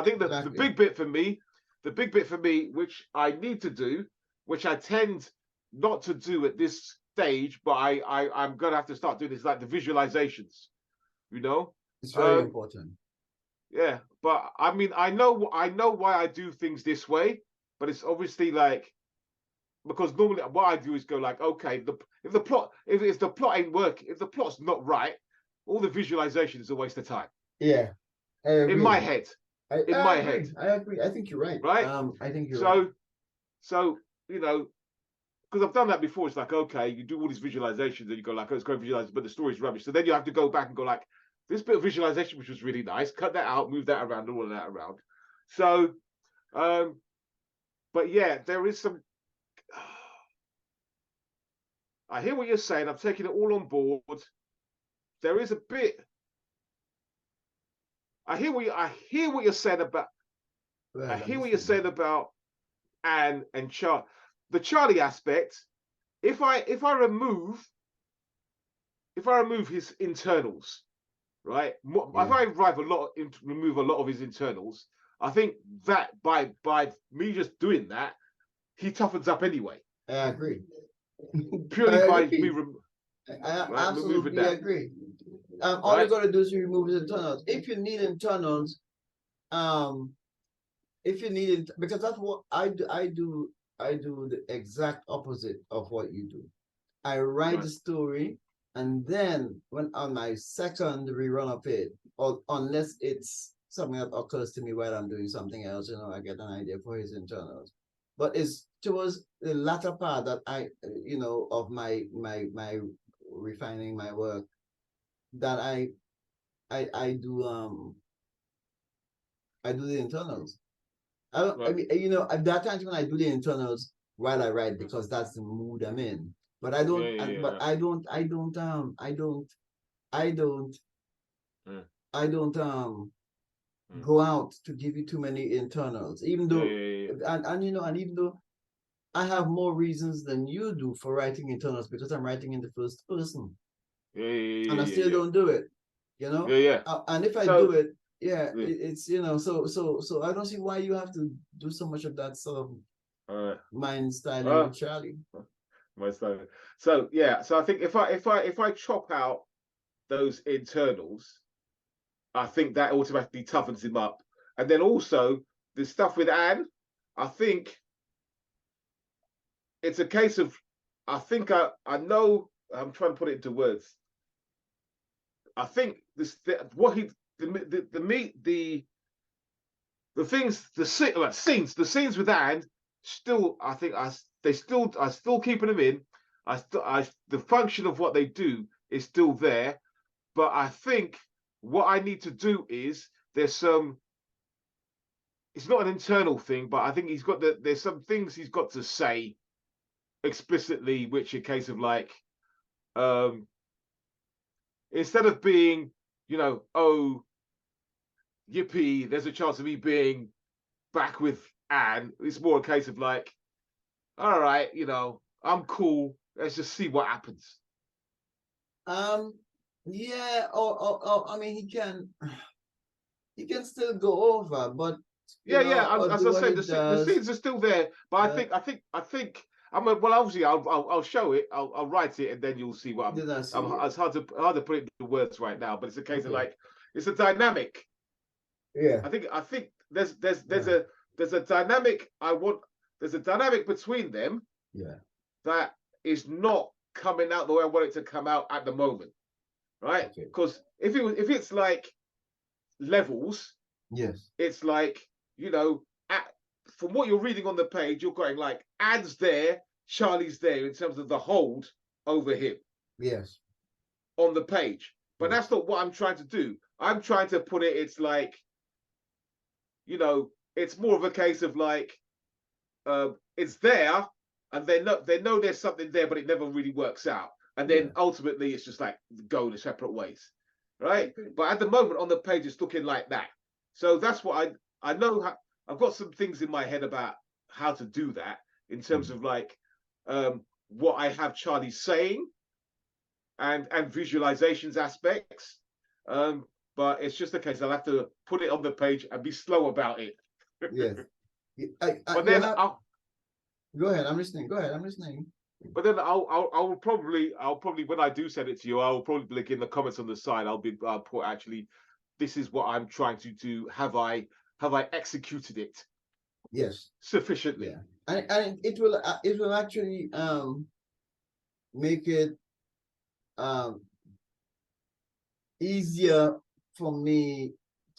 think the Exactly. big bit for me, which I need to do, which I tend not to do at this stage, but I'm gonna have to start doing is like the visualizations, you know. It's very important. Yeah, but I mean, I know why I do things this way, but it's obviously like because normally what I do is go like, okay, if the plot ain't working, if the plot's not right, all the visualization is a waste of time. Yeah, I agree. In my head. I agree. I agree. I think you're right. Right? I think you're right. So you know, because I've done that before. It's like, okay, you do all these visualizations and you go like, oh, it's going to visualize, but the story's rubbish. So then you have to go back and go like, this bit of visualization, which was really nice, cut that out, move that around, all of that around. So, but yeah, there is some. I hear what you're saying. I'm taking it all on board. There is a bit. I hear what you're saying about. Well, I hear what you're saying about Anne and the Charlie aspect. If I remove his internals, right? Yeah. If I remove a lot of his internals, I think that by me just doing that, he toughens up anyway. I agree. Purely by me I absolutely agree. All you got to do is remove his internals. If you need internals, because that's what I do. I do the exact opposite of what you do. I write the story, and then when on my second rerun of it, or unless it's something that occurs to me while I'm doing something else, I get an idea for his internals. But it's towards the latter part that of my refining my work that I do the internals. I mean, there are times when I do the internals while I write because that's the mood I'm in. But I don't. But I don't go out to give you too many internals. Even though, and even though I have more reasons than you do for writing internals because I'm writing in the first person. And I still don't do it. And if I do it, it's so I don't see why you have to do so much of that sort of mind styling with Charlie. My style. So I think if I chop out those internals, I think that automatically toughens him up. And then also the stuff with Anne, I think it's a case of I know I'm trying to put it into words. I think the scenes with Anne still are still keeping them in. The function of what they do is still there, but I think what I need to do is it's not an internal thing, but I think there's some things he's got to say explicitly, which a case of like instead of being, oh, yippee, there's a chance of me being back with Anne, it's more a case of like, all right, I'm cool. Let's just see what happens. Yeah, or I mean, he can still go over, but as I said, the scenes are still there, but I think. Well, obviously, I'll show it. I'll write it's and then you'll see what it's hard to put it into words right now, but it's a case of like it's a dynamic. Yeah, I think there's a dynamic. There's a dynamic between them. Yeah, that is not coming out the way I want it to come out at the moment, right? Because if it's like levels, yes, it's like from what you're reading on the page, you're going like Anne's there, Charlie's there in terms of the hold over him. Yes. On the page. But that's not what I'm trying to do. I'm trying to put it, it's like, it's more of a case of like, it's there and they know there's something there, but it never really works out. And then ultimately it's just like go in separate ways. Right? But at the moment on the page, it's looking like that. So that's what I know. I've got some things in my head about how to do that in terms of like what I have Charlie saying and visualizations aspects. But but it's just a case I'll have to put it on the page and be slow about it. Yes. But then go ahead. I'm listening. Go ahead. I'm listening. But then I'll probably when I do send it to you, I'll probably like in the comments on the side, I'll put actually, this is what I'm trying to do. Have I executed it? Yes. Sufficiently. Yeah. And it will actually make it easier for me